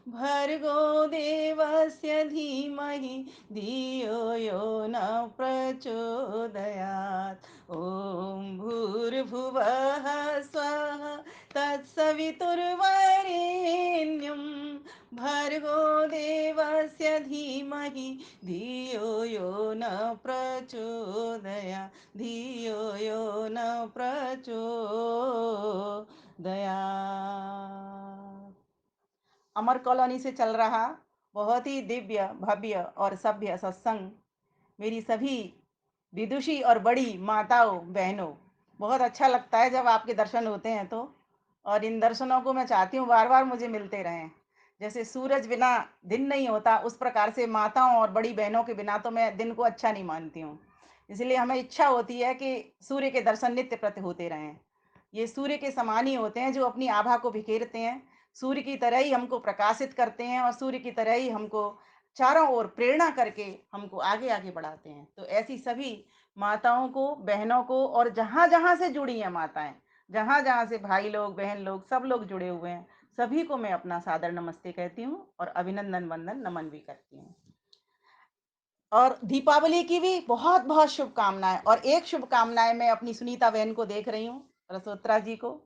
भर्गो देवस्य धीमहि धियो यो न प्रचोदयात्। ॐ भूर्भुवः स्वः तत्सवितुर्वरेण्यं भर्गो देवस्य धीमहि धियो यो न प्रचोदयात् धियो यो न प्रचोदयात्। अमर कॉलोनी से चल रहा बहुत ही दिव्य भव्य और सभ्य सत्संग मेरी सभी विदुषी और बड़ी माताओं बहनों, बहुत अच्छा लगता है जब आपके दर्शन होते हैं तो। और इन दर्शनों को मैं चाहती हूँ बार बार मुझे मिलते रहें। जैसे सूरज बिना दिन नहीं होता, उस प्रकार से माताओं और बड़ी बहनों के बिना तो मैं दिन को अच्छा नहीं मानती हूँ। इसलिए हमें इच्छा होती है कि सूर्य के दर्शन नित्य प्रति होते रहें। ये सूर्य के समान ही होते हैं जो अपनी आभा को बिखेरते हैं, सूर्य की तरह ही हमको प्रकाशित करते हैं और सूर्य की तरह ही हमको चारों ओर प्रेरणा करके हमको आगे आगे बढ़ाते हैं। तो ऐसी सभी माताओं को, बहनों को, और जहाँ जहाँ से जुड़ी हैं माताएं, जहाँ जहाँ से भाई लोग, बहन लोग, सब लोग जुड़े हुए हैं, सभी को मैं अपना सादर नमस्ते कहती हूँ और अभिनंदन वंदन नमन भी करती हूँ। और दीपावली की भी बहुत बहुत शुभकामनाएं। और एक शुभकामनाएं मैं अपनी सुनीता बहन को देख रही हूँ, रसोत्रा जी को,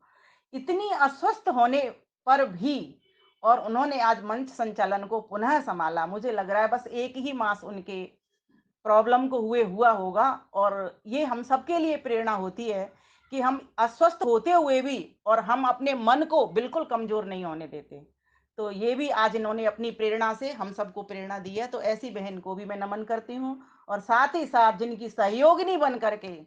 इतनी अस्वस्थ होने पर भी, और उन्होंने आज मंच संचालन को पुनः संभाला। मुझे लग रहा है बस एक ही मास उनके प्रॉब्लम को हुए हुआ होगा। और ये हम सबके लिए प्रेरणा होती है कि हम अस्वस्थ होते हुए भी और हम अपने मन को बिल्कुल कमजोर नहीं होने देते। तो ये भी आज इन्होंने अपनी प्रेरणा से हम सबको प्रेरणा दी है। तो ऐसी बहन को भी मैं नमन करती हूँ। और साथ ही साथ जिनकी सहयोगिनी बन करके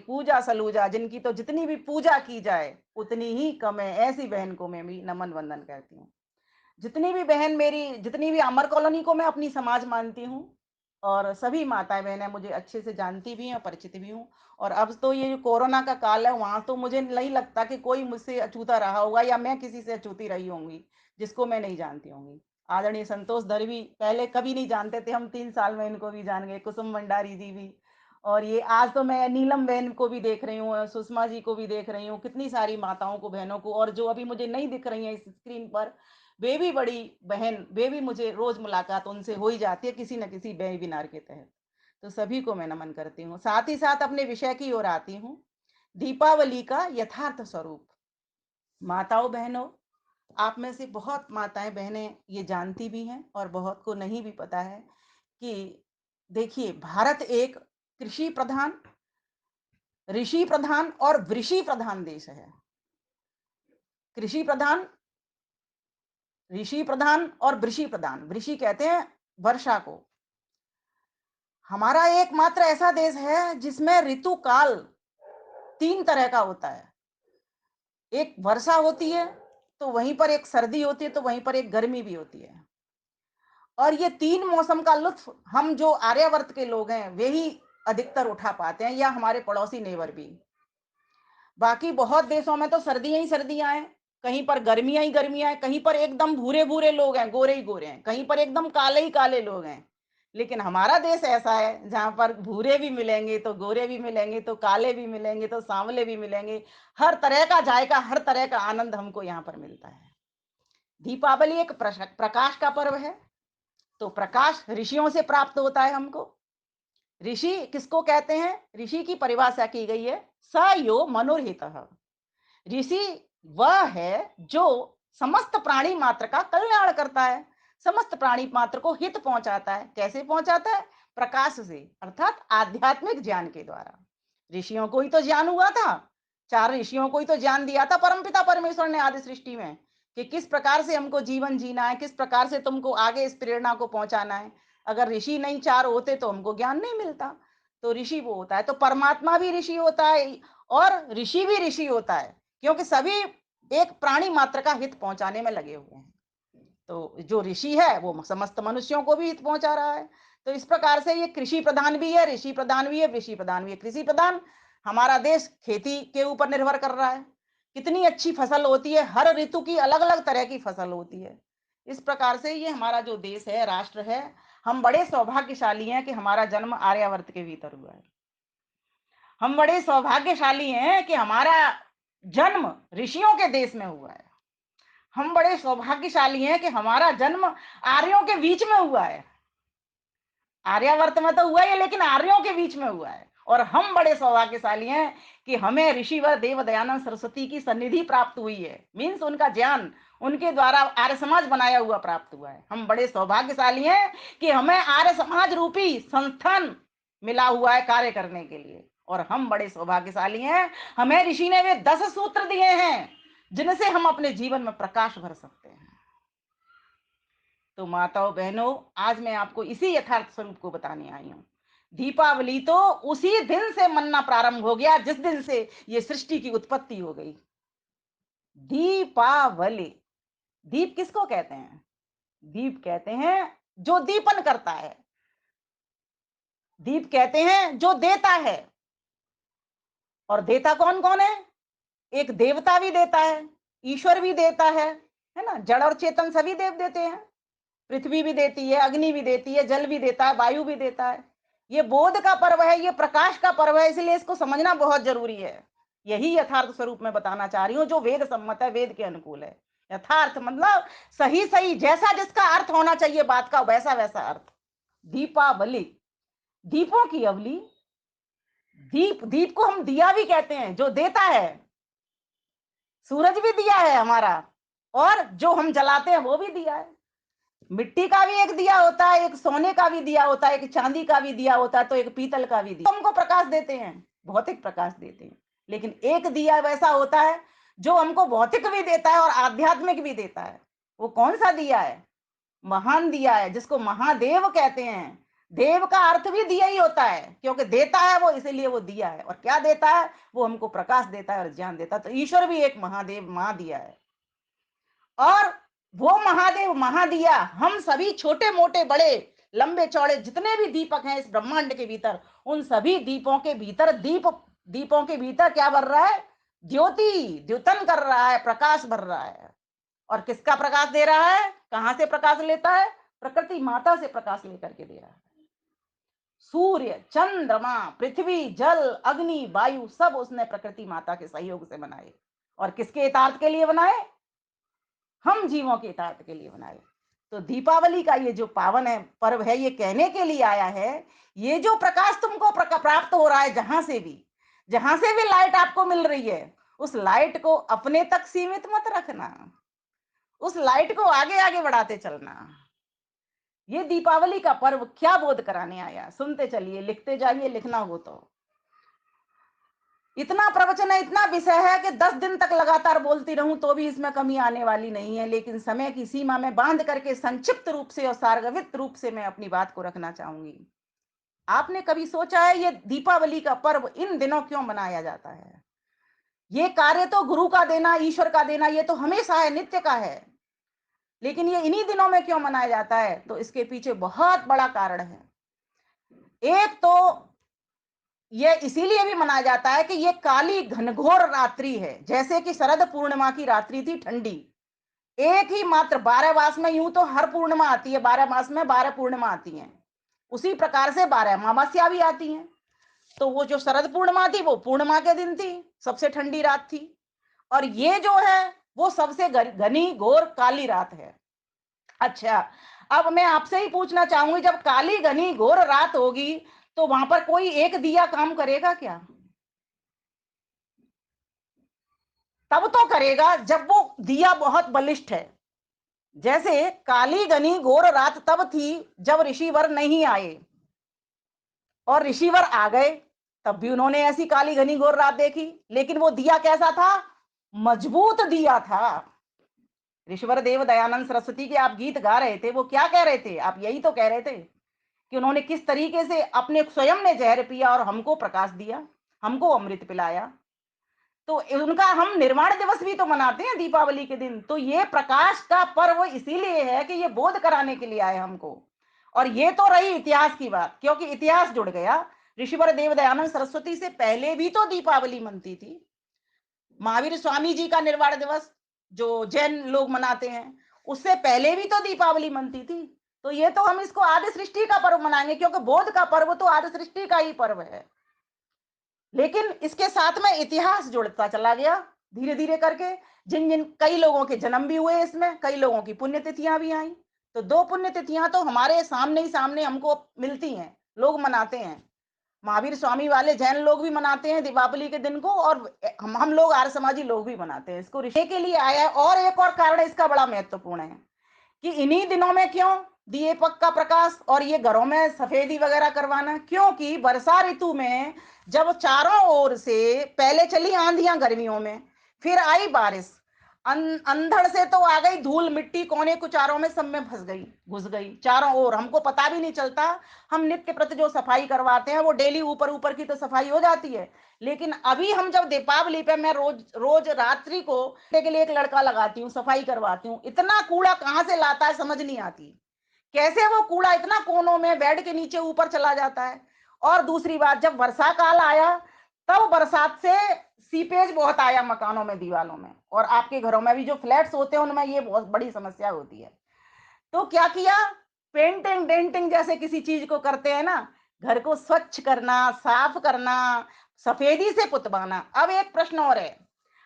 पूजा सलूजा, जिनकी तो जितनी भी पूजा की जाए उतनी ही कम है, ऐसी बहन को मैं भी नमन वंदन करती हूँ। जितनी भी बहन मेरी, जितनी भी अमर कॉलोनी को मैं अपनी समाज मानती हूँ, और सभी माताएं बहनें मुझे अच्छे से जानती भी हैं, परिचित भी हूँ। और अब तो ये जो कोरोना का काल है, वहाँ तो मुझे नहीं लगता कि कोई मुझसे अछूता रहा होगा या मैं किसी से अछूती रही होंगी जिसको मैं नहीं जानती होंगी। आदरणीय संतोष दरवी पहले कभी नहीं जानते थे, हम 3 साल में इनको भी जान गए, कुसुम भंडारी जी भी। और ये आज तो मैं नीलम बहन को भी देख रही हूँ, सुषमा जी को भी देख रही हूँ, कितनी सारी माताओं को, बहनों को, और जो अभी मुझे नहीं दिख रही हैं इस स्क्रीन पर, वे भी बड़ी बहन, वे भी मुझे रोज मुलाकात उनसे हो ही जाती है किसी न किसी वेबिनार के तहत। तो सभी को मैं नमन करती हूँ। साथ ही साथ अपने विषय की ओर आती हूँ, दीपावली का यथार्थ स्वरूप। माताओं बहनों, आप में से बहुत माताएं बहनें ये जानती भी हैं और बहुत को नहीं भी पता है कि देखिए, भारत एक कृषि प्रधान, ऋषि प्रधान और वृषि प्रधान देश है। कृषि प्रधान, ऋषि प्रधान और वृषि प्रधान। वृषि कहते हैं वर्षा को। हमारा एकमात्र ऐसा देश है जिसमें ऋतु काल 3 तरह का होता है। एक वर्षा होती है, तो वहीं पर एक सर्दी होती है, तो वहीं पर एक गर्मी भी होती है। और ये 3 मौसम का लुत्फ हम जो आर्यावर्त के लोग हैं वे ही अधिकतर उठा पाते हैं, या हमारे पड़ोसी नेबर भी। बाकी बहुत देशों में तो सर्दियां ही सर्दियां हैं, कहीं पर गर्मियां ही गर्मियां हैं, कहीं पर एकदम भूरे भूरे लोग हैं, गोरे ही गोरे हैं, कहीं पर एकदम काले ही काले लोग हैं। लेकिन हमारा देश ऐसा है जहां पर भूरे भी मिलेंगे तो गोरे भी मिलेंगे, तो काले भी मिलेंगे तो सांवले भी मिलेंगे। हर तरह का जायका, हर तरह का आनंद हमको यहाँ पर मिलता है। दीपावली एक प्रकाश का पर्व है। तो प्रकाश ऋषियों से प्राप्त होता है हमको। ऋषि किसको कहते हैं? ऋषि की परिभाषा की गई है, स यो मनोरहितः। ऋषि वह है जो समस्त प्राणी मात्र का कल्याण करता है, समस्त प्राणी मात्र को हित पहुंचाता है। कैसे पहुंचाता है? प्रकाश से, अर्थात आध्यात्मिक ज्ञान के द्वारा। ऋषियों को ही तो ज्ञान हुआ था, 4 ऋषियों को ही तो ज्ञान दिया था परमपिता परमेश्वर ने आदि सृष्टि में, कि किस प्रकार से हमको जीवन जीना है, किस प्रकार से तुमको आगे इस प्रेरणा को पहुंचाना है। अगर ऋषि नहीं 4 होते तो हमको ज्ञान नहीं मिलता। तो ऋषि वो होता है। तो परमात्मा भी ऋषि होता है और ऋषि भी ऋषि होता है, क्योंकि सभी एक प्राणी मात्र का हित पहुंचाने में लगे हुए हैं। तो जो ऋषि है वो समस्त मनुष्यों को भी हित पहुंचा रहा है। तो इस प्रकार से ये कृषि प्रधान भी है, ऋषि प्रधान भी है, ऋषि प्रधान भी है। कृषि प्रधान, हमारा देश खेती के ऊपर निर्भर कर रहा है। कितनी अच्छी फसल होती है, हर ऋतु की अलग अलग तरह की फसल होती है। इस प्रकार से ये हमारा जो देश है, राष्ट्र है, हम बड़े सौभाग्यशाली हैं कि हमारा जन्म आर्यावर्त के भीतर हुआ है। हम बड़े सौभाग्यशाली हैं कि हमारा जन्म ऋषियों के देश में हुआ है। हम बड़े सौभाग्यशाली हैं कि हमारा जन्म आर्यों के बीच में हुआ है। आर्यावर्त में तो हुआ ही है, लेकिन आर्यों के बीच में हुआ है। और हम बड़े सौभाग्यशाली हैं कि हमें ऋषिवर देव दयानंद सरस्वती की सन्निधि प्राप्त हुई है। मीन्स उनका ज्ञान उनके द्वारा आर्य समाज बनाया हुआ प्राप्त हुआ है। हम बड़े सौभाग्यशाली हैं कि हमें आर्य समाज रूपी संस्थान मिला हुआ है कार्य करने के लिए। और हम बड़े सौभाग्यशाली हैं, हमें ऋषि ने वे 10 सूत्र दिए हैं जिनसे हम अपने जीवन में प्रकाश भर सकते हैं। तो माताओं बहनों, आज मैं आपको इसी यथार्थ स्वरूप को बताने आई हूं। दीपावली तो उसी दिन से मनना प्रारंभ हो गया जिस दिन से ये सृष्टि की उत्पत्ति हो गई। दीपावली, दीप किसको कहते हैं? दीप कहते हैं जो दीपन करता है। दीप कहते हैं जो देता है। और देता कौन कौन है? एक देवता भी देता है, ईश्वर भी देता है ना। जड़ और चेतन सभी देव देते हैं। पृथ्वी भी देती है, अग्नि भी देती है, जल भी देता है, वायु भी देता है। ये बोध का पर्व है, ये प्रकाश का पर्व है, इसलिए इसको समझना बहुत जरूरी है। यही यथार्थ स्वरूप में बताना चाह रही हूँ जो वेद सम्मत है, वेद के अनुकूल है। यथार्थ मतलब सही सही, जैसा जिसका अर्थ होना चाहिए बात का, वैसा वैसा अर्थ। दीपावली, दीपों की अवली। दीप, दीप को हम दिया भी कहते हैं, जो देता है। सूरज भी दिया है हमारा, और जो हम जलाते हैं वो भी दिया है। मिट्टी का भी एक दिया होता है, एक सोने का भी दिया होता है, एक चांदी का भी दिया होता है, तो एक पीतल का भी दिया। हमको प्रकाश देते हैं, भौतिक प्रकाश देते हैं। लेकिन एक दिया वैसा होता है जो हमको भौतिक भी देता है और आध्यात्मिक भी देता है। वो कौन सा दिया है? महान दिया है, जिसको महादेव कहते हैं। देव का अर्थ भी दिया ही होता है, क्योंकि देता है वो, इसीलिए वो दिया है। और क्या देता है? वो हमको प्रकाश देता है और ज्ञान देता है। तो ईश्वर भी एक महादेव, महादिया है। और वो महादेव महादिया हम सभी, छोटे मोटे बड़े लंबे चौड़े जितने भी दीपक हैं इस ब्रह्मांड के भीतर, उन सभी दीपों के भीतर, दीपों के भीतर क्या भर रहा है? ज्योति, द्योतन कर रहा है, प्रकाश भर रहा है। और किसका प्रकाश दे रहा है? कहां से प्रकाश लेता है? प्रकृति माता से प्रकाश लेकर के दे रहा है। सूर्य, चंद्रमा, पृथ्वी, जल, अग्नि, वायु सब उसने प्रकृति माता के सहयोग से बनाए। और किसके हितार्थ के लिए बनाए? हम जीवों के हितार्थ के लिए बनाए। तो दीपावली का ये जो पावन है पर्व है, ये कहने के लिए आया है, ये जो प्रकाश तुमको प्राप्त हो रहा है, जहां से भी लाइट आपको मिल रही है, उस लाइट को अपने तक सीमित मत रखना, उस लाइट को आगे आगे बढ़ाते चलना। ये दीपावली का पर्व क्या बोध कराने आया, सुनते चलिए, लिखते जाइए, लिखना हो तो। इतना प्रवचन है, इतना विषय है कि 10 दिन तक लगातार बोलती रहूं तो भी इसमें कमी आने वाली नहीं है। लेकिन समय की सीमा में बांध करके संक्षिप्त रूप से और सारगर्भित रूप से मैं अपनी बात को रखना चाहूंगी। आपने कभी सोचा है ये दीपावली का पर्व इन दिनों क्यों मनाया जाता है? ये कार्य तो गुरु का देना, ईश्वर का देना, ये तो हमेशा है, नित्य का है। लेकिन ये इन्हीं दिनों में क्यों मनाया जाता है? तो इसके पीछे बहुत बड़ा कारण है। एक तो ये इसीलिए भी मनाया जाता है कि ये काली घनघोर रात्रि है। जैसे कि शरद पूर्णिमा की रात्रि थी ठंडी, एक ही मात्र 12 मास में, यूं तो हर पूर्णिमा आती है, 12 मास में 12 पूर्णिमा आती हैं, उसी प्रकार से 12 अमावस्या भी आती हैं। तो वो जो शरद पूर्णिमा थी वो पूर्णिमा के दिन थी, सबसे ठंडी रात थी। और ये जो है वो सबसे घनी घोर काली रात है। अच्छा, अब मैं आपसे ही पूछना चाहूंगी, जब काली घनी घोर रात होगी तो वहां पर कोई एक दिया काम करेगा क्या? तब तो करेगा जब वो दिया बहुत बलिष्ठ है। जैसे काली घनी घोर रात तब थी जब ऋषिवर नहीं आए, और ऋषिवर आ गए तब भी उन्होंने ऐसी काली घनी घोर रात देखी। लेकिन वो दिया कैसा था? मजबूत दिया था। ऋषिवर देव दयानंद सरस्वती के आप गीत गा रहे थे, वो क्या कह रहे थे? आप यही तो कह रहे थे कि उन्होंने किस तरीके से अपने स्वयं ने जहर पिया और हमको प्रकाश दिया, हमको अमृत पिलाया। तो उनका हम निर्वाण दिवस भी तो मनाते हैं दीपावली के दिन। तो ये प्रकाश का पर्व इसीलिए है कि ये बोध कराने के लिए आए हमको। और ये तो रही इतिहास की बात, क्योंकि इतिहास जुड़ गया। ऋषिवर देव दयानंद सरस्वती से पहले भी तो दीपावली मनती थी। महावीर स्वामी जी का निर्वाण दिवस जो जैन लोग मनाते हैं, उससे पहले भी तो दीपावली मनती थी। तो ये तो हम इसको आदि सृष्टि का पर्व मनाएंगे, क्योंकि बोध का पर्व तो आदि सृष्टि का ही पर्व है। लेकिन इसके साथ में इतिहास जुड़ता चला गया। धीरे धीरे करके जिन जिन कई लोगों के जन्म भी हुए, इसमें कई लोगों की पुण्यतिथियां भी आई। तो दो पुण्यतिथियां तो हमारे सामने ही सामने हमको मिलती हैं, लोग मनाते हैं। महावीर स्वामी वाले जैन लोग भी मनाते हैं दीपावली के दिन को, और हम लोग आर्य समाजी लोग भी मनाते हैं इसको। ऋषि के लिए आया है। और एक और कारण इसका बड़ा महत्वपूर्ण है कि इन्हीं दिनों में क्यों दीपक का प्रकाश और ये घरों में सफेदी वगैरह करवाना, क्योंकि वर्षा ऋतु में जब चारों ओर से पहले चली आंधियां गर्मियों में, फिर आई बारिश, अंधड़ से तो आ गई धूल मिट्टी, कोने कुचारों में सब में फंस गई, घुस गई चारों ओर, हमको पता भी नहीं चलता। हम नित्य प्रति जो सफाई करवाते हैं वो डेली ऊपर ऊपर की तो सफाई हो जाती है, लेकिन अभी हम जब दीपावली पे, मैं रोज रोज रात्रि को के लिए एक लड़का लगाती हूँ, सफाई करवाती हूँ, इतना कूड़ा कहाँ से लाता है समझ नहीं आती, कैसे वो कूड़ा इतना कोनों में बेड के नीचे ऊपर चला जाता है। और दूसरी बात, जब वर्षा काल आया तब बरसात से सीपेज बहुत आया मकानों में, दीवालों में, और आपके घरों में भी जो फ्लैट्स होते हैं उनमें ये बहुत बड़ी समस्या होती है। तो क्या किया, पेंटिंग डेंटिंग जैसे किसी चीज को करते हैं ना, घर को स्वच्छ करना, साफ करना, सफेदी से पुतवाना। अब एक प्रश्न और है,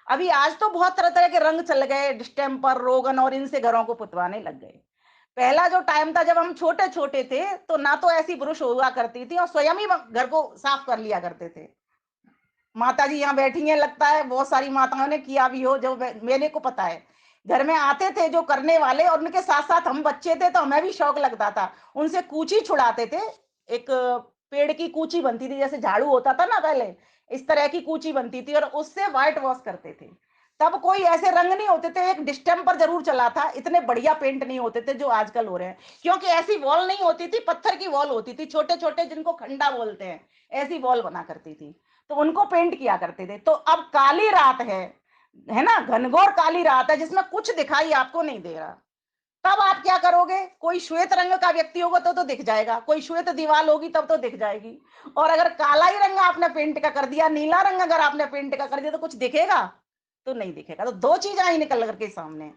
अभी आज तो बहुत तरह तरह के रंग चल गए, डिस्टेम्पर, रोगन, और इनसे घरों को पुतवाने लग गए। पहला जो टाइम था जब हम छोटे छोटे थे तो ना तो ऐसी ब्रुश हुआ करती थी, और स्वयं ही घर को साफ कर लिया करते थे। माता जी यहाँ बैठी हैं, लगता है बहुत सारी माताओं ने किया भी हो, जो मेरे को पता है। घर में आते थे जो करने वाले, और उनके साथ साथ हम बच्चे थे तो हमें भी शौक लगता था, उनसे कूची छुड़ाते थे। एक पेड़ की कूची बनती थी, जैसे झाड़ू होता था ना पहले, इस तरह की कूची बनती थी, और उससे व्हाइट वॉश करते थे। तब कोई ऐसे रंग नहीं होते थे, एक डिस्टेम्पर जरूर चला था, इतने बढ़िया पेंट नहीं होते थे जो आजकल हो रहे हैं, क्योंकि ऐसी वॉल नहीं होती थी, पत्थर की वॉल होती थी, छोटे छोटे जिनको खंडा बोलते हैं, ऐसी वॉल बना करती थी, तो उनको पेंट किया करते थे। तो अब काली रात है ना, घनघोर काली रात है जिसमें कुछ दिखाई आपको नहीं दे रहा, तब आप क्या करोगे, कोई श्वेत रंग का व्यक्ति होगा तो दिख जाएगा, कोई श्वेत दीवार होगी तब तो दिख जाएगी। और अगर काला ही रंग आपने पेंट का कर दिया, नीला रंग अगर आपने पेंट का कर दिया, तो कुछ दिखेगा, तो नहीं दिखेगा। तो दो चीज आई निकल करके सामने।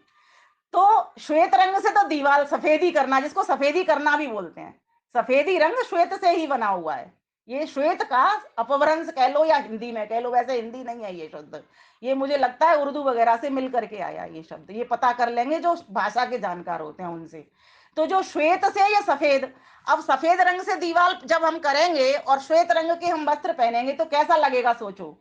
तो श्वेत रंग से तो दीवार सफेदी करना, जिसको सफेदी करना भी बोलते हैं, सफेदी रंग श्वेत से ही बना हुआ है। ये श्वेत का अपभ्रंश कह लो या हिंदी में कह लो, वैसे हिंदी नहीं है ये शब्द, ये मुझे लगता है उर्दू वगैरह से मिल करके आया ये शब्द, ये पता कर लेंगे जो भाषा के जानकार होते हैं उनसे। तो जो श्वेत से या सफेद, अब सफेद रंग से दीवार जब हम करेंगे और श्वेत रंग के हम वस्त्र पहनेंगे तो कैसा लगेगा सोचो,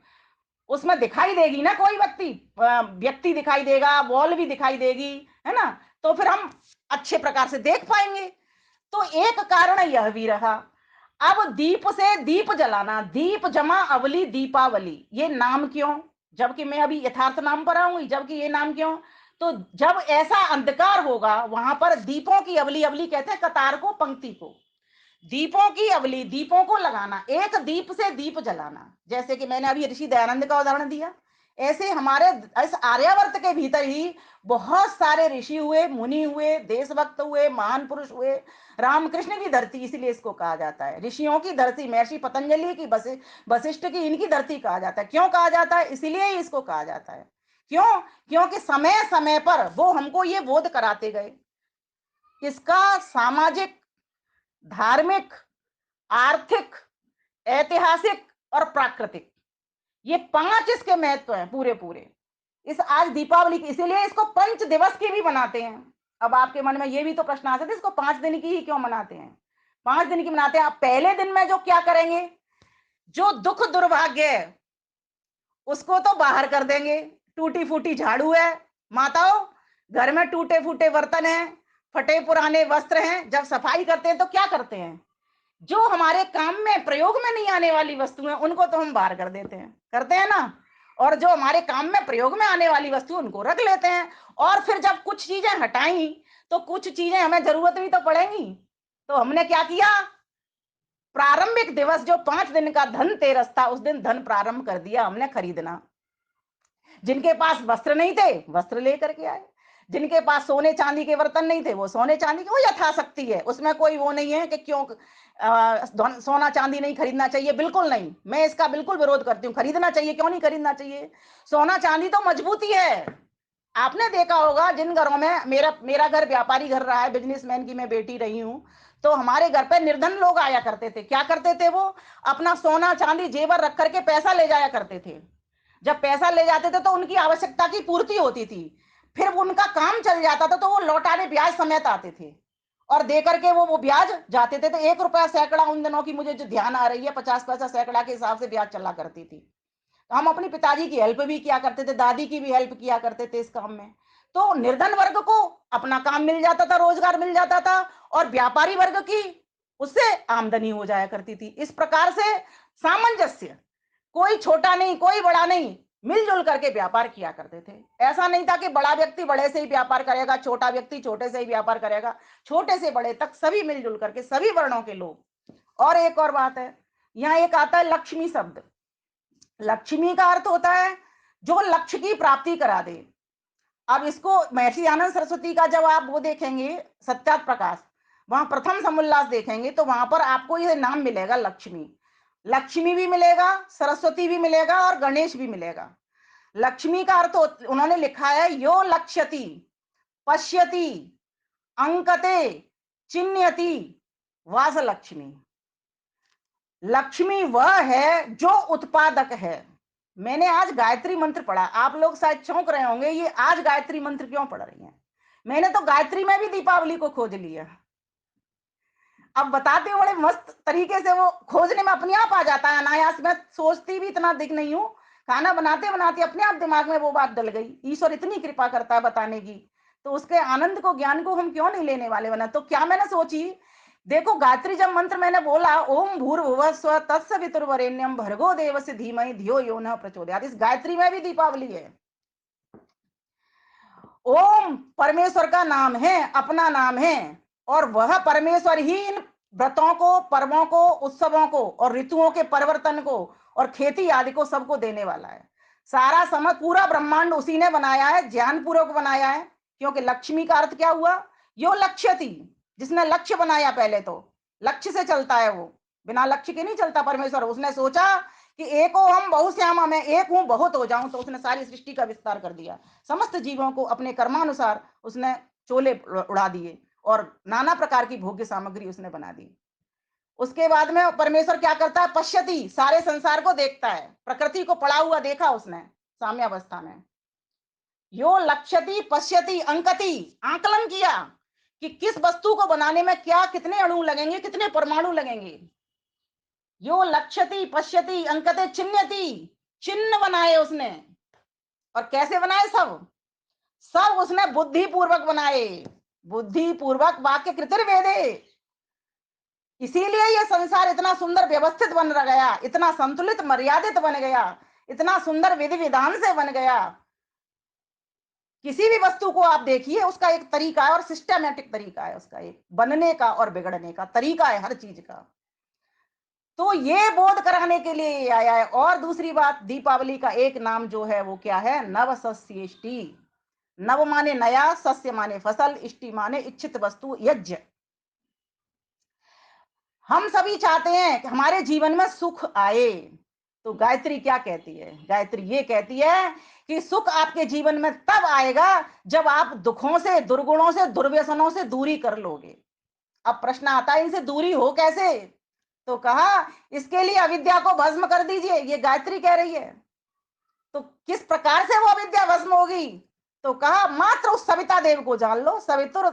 उसमें दिखाई देगी ना कोई व्यक्ति, व्यक्ति दिखाई देगा, वॉल भी दिखाई देगी, है ना, तो फिर हम अच्छे प्रकार से देख पाएंगे। तो एक कारण यह भी रहा। अब दीप से दीप जलाना, दीप जमा अवली दीपावली, ये नाम क्यों, जबकि मैं अभी यथार्थ नाम पर आऊंगी, जबकि ये नाम क्यों, तो जब ऐसा अंधकार होगा वहां पर दीपों की अवली, अवली कहते हैं कतार को, पंक्ति को, दीपों की अवली, दीपों को लगाना, एक दीप से दीप जलाना, जैसे कि मैंने अभी ऋषि दयानंद का उदाहरण दिया, ऐसे हमारे इस आर्यावर्त के भीतर ही बहुत सारे ऋषि हुए, मुनि हुए, देशभक्त हुए, महान पुरुष हुए। रामकृष्ण की धरती इसलिए इसको कहा जाता है, ऋषियों की धरती, महर्षि पतंजलि की, वशिष्ठ की, इनकी धरती कहा जाता है। क्यों कहा जाता है, इसलिए ही इसको कहा जाता है। क्यों, क्योंकि समय समय पर वो हमको ये बोध कराते गए, इसका सामाजिक, धार्मिक, आर्थिक, ऐतिहासिक और प्राकृतिक, ये पांच इसके महत्व हैं पूरे पूरे। इस आज दीपावली की, इसीलिए इसको पंच दिवस की भी मनाते हैं। अब आपके मन में ये भी तो प्रश्न आ सकते इसको 5 दिन की ही क्यों मनाते हैं, 5 दिन की मनाते हैं। आप पहले दिन में जो क्या करेंगे, जो दुख दुर्भाग्य है उसको तो बाहर कर देंगे, टूटी फूटी झाड़ू है, माताओं घर में टूटे फूटे बर्तन हैं, फटे पुराने वस्त्र हैं, जब सफाई करते हैं तो क्या करते हैं, जो हमारे काम में प्रयोग में नहीं आने वाली वस्तुएं उनको तो हम बाहर कर देते हैं, करते हैं ना, और जो हमारे काम में प्रयोग में आने वाली वस्तु उनको रख लेते हैं। और फिर जब कुछ चीजें हटाई तो कुछ चीजें हमें जरूरत भी तो पड़ेंगी, तो हमने क्या किया, प्रारंभिक दिवस जो 5 दिन का धनतेरस था उस दिन धन प्रारंभ कर दिया हमने खरीदना। जिनके पास वस्त्र नहीं थे वस्त्र लेकर के आए, जिनके पास सोने चांदी के बर्तन नहीं थे वो सोने चांदी के, वो यथाशक्ति है, उसमें कोई वो नहीं है कि क्यों सोना चांदी नहीं खरीदना चाहिए, बिल्कुल नहीं, मैं इसका बिल्कुल विरोध करती हूँ, खरीदना चाहिए, क्यों नहीं खरीदना चाहिए। सोना चांदी तो मजबूती है। आपने देखा होगा जिन घरों में, मेरा मेरा घर व्यापारी घर रहा है, बिजनेसमैन की मैं बेटी रही हूं, तो हमारे घर पे निर्धन लोग आया करते थे, क्या करते थे वो, अपना सोना चांदी जेवर रख करके पैसा ले जाया करते थे। जब पैसा ले जाते थे तो उनकी आवश्यकता की पूर्ति होती थी, फिर उनका काम चल जाता था तो वो लौटाने ब्याज समेत आते थे और दे करके वो ब्याज जाते थे। तो 1 रुपया सैकड़ा उन दिनों की मुझे जो ध्यान आ रही है, 50 पैसा सैकड़ा के हिसाब से ब्याज चला करती थी। तो हम अपनी पिताजी की हेल्प भी किया करते थे, दादी की भी हेल्प किया करते थे इस काम में। तो निर्धन वर्ग को अपना काम मिल जाता था, रोजगार मिल जाता था, और व्यापारी वर्ग की उससे आमदनी हो जाया करती थी। इस प्रकार से सामंजस्य, कोई छोटा नहीं कोई बड़ा नहीं, मिलजुल करके व्यापार किया करते थे। ऐसा नहीं था कि बड़ा व्यक्ति बड़े से ही व्यापार करेगा, छोटा व्यक्ति छोटे से ही व्यापार करेगा। छोटे से बड़े तक सभी मिलजुल करके, सभी वर्णों के लोग। और एक और बात है, यहाँ एक आता है लक्ष्मी शब्द। लक्ष्मी का अर्थ होता है जो लक्ष्य की प्राप्ति करा दे। अब इसको महर्षि आनंद सरस्वती का जब आप वो देखेंगे, सत्यात प्रकाश, वहां प्रथम समुल्लास देखेंगे तो वहां पर आपको ये नाम मिलेगा लक्ष्मी। लक्ष्मी भी मिलेगा, सरस्वती भी मिलेगा और गणेश भी मिलेगा। लक्ष्मी का अर्थ उन्होंने लिखा है यो लक्ष्यति पश्यति अंकते चिन्हयति वास लक्ष्मी। लक्ष्मी वह है जो उत्पादक है। मैंने आज गायत्री मंत्र पढ़ा, आप लोग शायद चौंक रहे होंगे ये आज गायत्री मंत्र क्यों पढ़ रही हैं। मैंने तो गायत्री में भी दीपावली को खोज लिया। अब बताते हो बड़े मस्त तरीके से, वो खोजने में अपने आप आ जाता है अनायास। मैं सोचती भी इतना दिख नहीं हूं, खाना बनाते बनाते अपने आप दिमाग में वो बात डल गई। ईश्वर इतनी कृपा करता है बताने की, तो उसके आनंद को, ज्ञान को हम क्यों नहीं लेने वाले बना। तो क्या मैंने सोची, देखो गायत्री जब मंत्र मैंने बोला, ओम भूर्भुवः स्वः तत्सवितुर्वरेण्यम भर्गो देवस्य धीमहि धियो यो नः प्रचोदयात्, इस गायत्री में भी दीपावली है। ओम परमेश्वर का नाम है, अपना नाम है, और वह परमेश्वर ही इन व्रतों को, पर्वों को, उत्सवों को और ऋतुओं के परिवर्तन को और खेती आदि को सबको देने वाला है। सारा समय पूरा ब्रह्मांड उसी ने बनाया है, ज्ञान पूर्वक बनाया है। क्योंकि लक्ष्मी का अर्थ क्या हुआ, यो लक्ष्य थी, जिसने लक्ष्य बनाया। पहले तो लक्ष्य से चलता है वो, बिना लक्ष्य के नहीं चलता परमेश्वर। उसने सोचा कि एक हो हम बहुश्यामा, मैं एक हूं बहुत हो जाऊं, तो उसने सारी सृष्टि का विस्तार कर दिया। समस्त जीवों को अपने कर्मानुसार उसने चोले उड़ा दिए और नाना प्रकार की भोग्य सामग्री उसने बना दी। उसके बाद में परमेश्वर क्या करता है, पश्यति, सारे संसार को देखता है। प्रकृति को पड़ा हुआ देखा उसने साम्यावस्था में। यो लक्ष्यति पश्यति अंकति, आकलन किया कि किस वस्तु को बनाने में क्या, कितने अणु लगेंगे, कितने परमाणु लगेंगे। यो लक्ष्यति पश्यति अंकते चिन्हयति, चिन्ह बनाए उसने। और कैसे बनाए, सब सब उसने बुद्धि पूर्वक बनाए। बुद्धि पूर्वक वाक्य कृतिर्वेदे। इसीलिए यह संसार इतना सुंदर व्यवस्थित बन गया, इतना संतुलित मर्यादित बन गया, इतना सुंदर विधि विधान से बन गया। किसी भी वस्तु को आप देखिए, उसका एक तरीका है और सिस्टमैटिक तरीका है, उसका एक बनने का और बिगड़ने का तरीका है हर चीज का। तो ये बोध कराने के लिए ये आया है। और दूसरी बात, दीपावली का एक नाम जो है वो क्या है, नव सस्येष्टि। नव माने नया, सस्य माने फसल, इष्टि माने इच्छित वस्तु, यज्ञ। हम सभी चाहते हैं कि हमारे जीवन में सुख आए। तो गायत्री क्या कहती है, गायत्री ये कहती है कि सुख आपके जीवन में तब आएगा जब आप दुखों से, दुर्गुणों से, दुर्व्यसनों से दूरी कर लोगे। अब प्रश्न आता है इनसे दूरी हो कैसे। तो कहा इसके लिए अविद्या को भस्म कर दीजिए, ये गायत्री कह रही है। तो किस प्रकार से वो अविद्या भस्म होगी, तो कहा मात्र उस सविता देव को जान लो। सवितुर,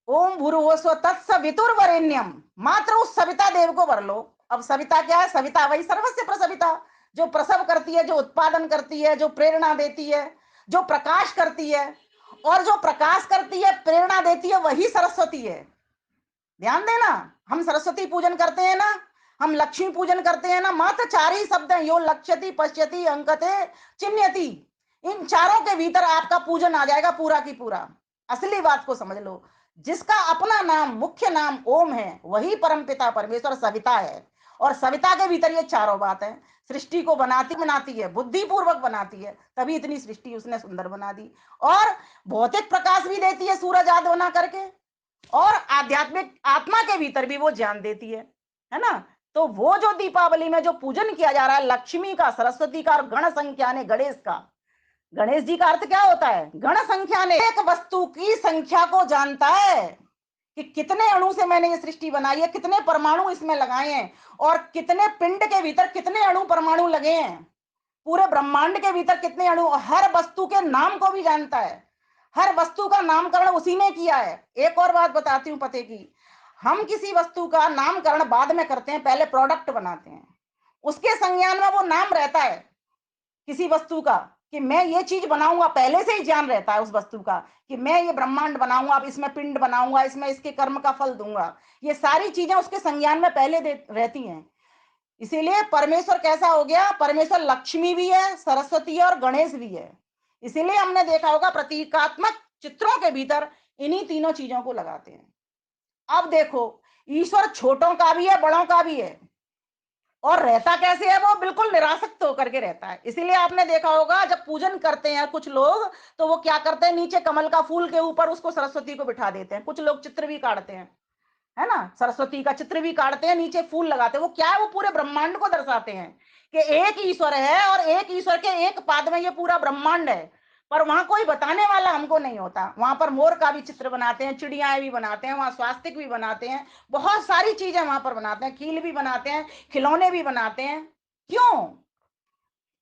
ओम भूर्भुवस्सुवः तत्सवितुर्वरेण्यम, मात्र उस सविता देव को भर लो। अब सविता क्या है, सविता वही सर्वस्य प्रसविता, जो प्रसव करती है, जो उत्पादन करती है, जो प्रेरणा देती है, जो प्रकाश करती है। और जो प्रकाश करती है, प्रेरणा देती है, वही सरस्वती है। ध्यान देना, हम सरस्वती पूजन करते हैं ना, हम लक्ष्मी पूजन करते हैं ना, मात्र चार ही शब्द हैं, यो लक्ष्यति पश्यति अंकते चिन्हयति। इन चारों के भीतर आपका पूजन आ जाएगा पूरा की पूरा। असली बात को समझ लो, जिसका अपना नाम, मुख्य नाम ओम है, वही परमपिता परमेश्वर सविता है। और सविता के भीतर ये चारों बात है। सृष्टि को बनाती बनाती है, बुद्धि पूर्वक बनाती है, तभी इतनी सृष्टि उसने सुंदर बना दी। और भौतिक प्रकाश भी देती है सूरज आदि बना करके, और आध्यात्मिक आत्मा के भीतर भी वो ज्ञान देती है ना। तो वो जो दीपावली में जो पूजन किया जा रहा है लक्ष्मी का, सरस्वती का और गण संख्या ने गणेश का। गणेश जी का अर्थ क्या होता है, गण संख्या ने, एक वस्तु की संख्या को जानता है कि कितने अणु से मैंने ये सृष्टि बनाई है, कितने परमाणु इसमें लगाए हैं, और कितने पिंड के भीतर कितने अणु परमाणु लगे हैं। पूरे ब्रह्मांड के भीतर कितने अणु, हर वस्तु के नाम को भी जानता है। हर वस्तु का नामकरण उसी ने किया है। एक और बात बताती हूँ पते की, हम किसी वस्तु का नामकरण बाद में करते हैं, पहले प्रोडक्ट बनाते हैं, उसके संज्ञान में वो नाम रहता है किसी वस्तु का, कि मैं ये चीज बनाऊंगा, पहले से ही ज्ञान रहता है उस वस्तु का कि मैं ये ब्रह्मांड बनाऊंगा, अब इसमें पिंड बनाऊंगा, इसमें इसके कर्म का फल दूंगा। ये सारी चीजें उसके संज्ञान में पहले रहती हैं। इसीलिए परमेश्वर कैसा हो गया, परमेश्वर लक्ष्मी भी है, सरस्वती है और गणेश भी है। इसीलिए हमने देखा होगा प्रतीकात्मक चित्रों के भीतर इन्हीं तीनों चीजों को लगाते हैं। अब देखो, ईश्वर छोटों का भी है, बड़ों का भी है, और रहता कैसे है, वो बिल्कुल निरासक्त होकर के रहता है। इसीलिए आपने देखा होगा जब पूजन करते हैं कुछ लोग, तो वो क्या करते हैं, नीचे कमल का फूल के ऊपर उसको सरस्वती को बिठा देते हैं। कुछ लोग चित्र भी काटते हैं, है ना, सरस्वती का चित्र भी काटते हैं, नीचे फूल लगाते हैं। वो क्या है, वो पूरे ब्रह्मांड को दर्शाते हैं कि एक ईश्वर है और एक ईश्वर के एक पाद में ये पूरा ब्रह्मांड है। पर वहां कोई बताने वाला हमको नहीं होता। वहां पर मोर का भी चित्र बनाते हैं, चिड़ियाएं भी बनाते हैं, वहां स्वास्तिक भी बनाते हैं, बहुत सारी चीजें वहां पर बनाते हैं, कील भी बनाते हैं, खिलौने भी बनाते हैं। क्यों?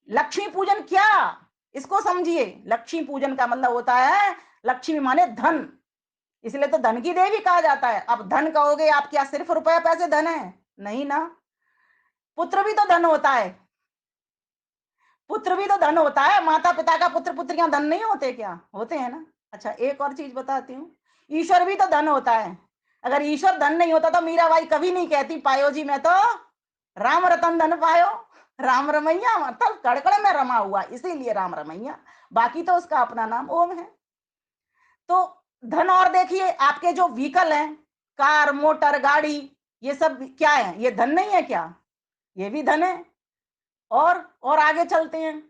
लक्ष्मी पूजन क्या, इसको समझिए। लक्ष्मी पूजन का मतलब होता है, लक्ष्मी माने धन, इसलिए तो धन की देवी कहा जाता है। अब धन कहोगे आप, क्या सिर्फ रुपए पैसे धन है? नहीं ना, पुत्र भी तो धन होता है, पुत्र भी तो धन होता है। माता पिता का पुत्र पुत्रियां धन नहीं होते क्या? होते हैं ना। अच्छा, एक और चीज बताती हूँ, ईश्वर भी तो धन होता है। अगर ईश्वर धन नहीं होता तो मीराबाई कभी नहीं कहती पायो जी मैं तो राम रतन धन पायो। राम रमैया मतलब कड़कड़ में रमा हुआ, इसीलिए राम रमैया, बाकी तो उसका अपना नाम ओम है। तो धन, और देखिए आपके जो व्हीकल हैं, कार मोटर गाड़ी, ये सब क्या है, ये धन नहीं है क्या? ये भी धन है। और आगे चलते हैं,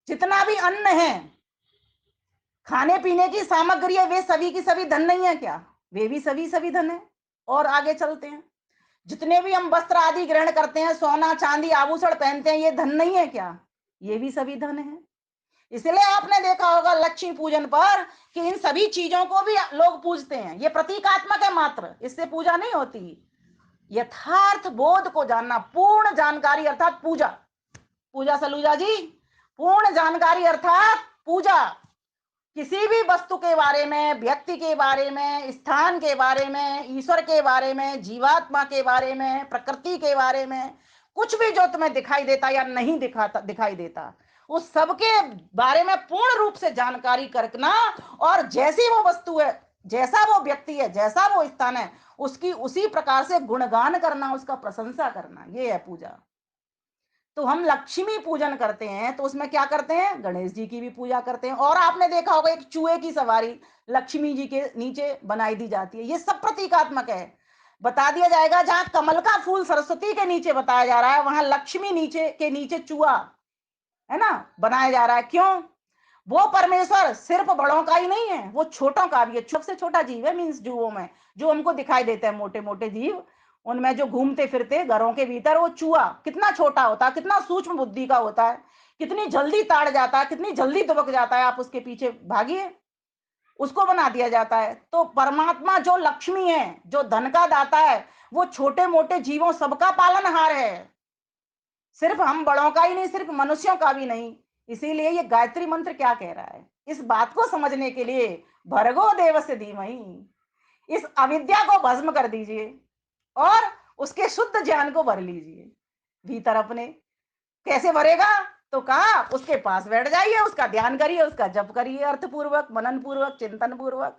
जितना भी अन्न है, खाने पीने की सामग्री है, वे सभी की सभी धन नहीं है क्या? वे भी सभी सभी धन है। और आगे चलते हैं, जितने भी हम वस्त्र आदि ग्रहण करते हैं, सोना चांदी आभूषण पहनते हैं, ये धन नहीं है क्या? ये भी सभी धन है। इसलिए आपने देखा होगा लक्ष्मी पूजन पर कि इन सभी चीजों को भी लोग पूजते हैं। ये प्रतीकात्मक है मात्र, इससे पूजा नहीं होती। यथार्थ बोध को जानना, पूर्ण जानकारी अर्थात पूजा। पूजा सलूजा जी, पूर्ण जानकारी अर्थात पूजा। किसी भी वस्तु के बारे में, व्यक्ति के बारे में, स्थान के बारे में, ईश्वर के बारे में, जीवात्मा के बारे में, प्रकृति के बारे में, कुछ भी जो तुम्हें दिखाई देता या नहीं दिखाई देता, उस सब के बारे में पूर्ण रूप से जानकारी करना, और जैसी वो वस्तु है, जैसा वो व्यक्ति है, जैसा वो स्थान है, उसकी उसी प्रकार से गुणगान करना, उसका प्रशंसा करना, ये है पूजा। तो हम लक्ष्मी पूजन करते हैं तो उसमें क्या करते हैं, गणेश जी की भी पूजा करते हैं। और आपने देखा होगा एक चूहे की सवारी लक्ष्मी जी के नीचे बनाई दी जाती है। ये सब प्रतीकात्मक है। बता दिया जाएगा, जहां कमल का फूल सरस्वती के नीचे बताया जा रहा है, वहां लक्ष्मी नीचे के नीचे चूहा, है ना, बनाया जा रहा है। क्यों? वो परमेश्वर सिर्फ बड़ों का ही नहीं है, वो छोटों का भी है। सबसे छोटा जीव है, मीन्स जुओं में जो हमको दिखाई देते हैं, मोटे मोटे जीव, उनमें जो घूमते फिरते घरों के भीतर, वो चूहा कितना छोटा होता है, कितना सूक्ष्म बुद्धि का होता है, कितनी जल्दी ताड़ जाता है, कितनी जल्दी दुबक जाता है, आप उसके पीछे भागिए, उसको बना दिया जाता है। तो परमात्मा जो लक्ष्मी है, जो धन का दाता है, वो छोटे मोटे जीवों सबका पालनहार है, सिर्फ हम बड़ों का ही नहीं, सिर्फ मनुष्यों का भी नहीं। इसीलिए ये गायत्री मंत्र क्या कह रहा है, इस बात को समझने के लिए भर्गो देवस्य धीमहि, इस अविद्या को भस्म कर दीजिए और उसके शुद्ध ज्ञान को भर लीजिए भीतर अपने। कैसे भरेगा? तो कहा, उसके पास बैठ जाइए, उसका ध्यान करिए, उसका जप करिए, अर्थपूर्वक, मनन पूर्वक, चिंतन पूर्वक,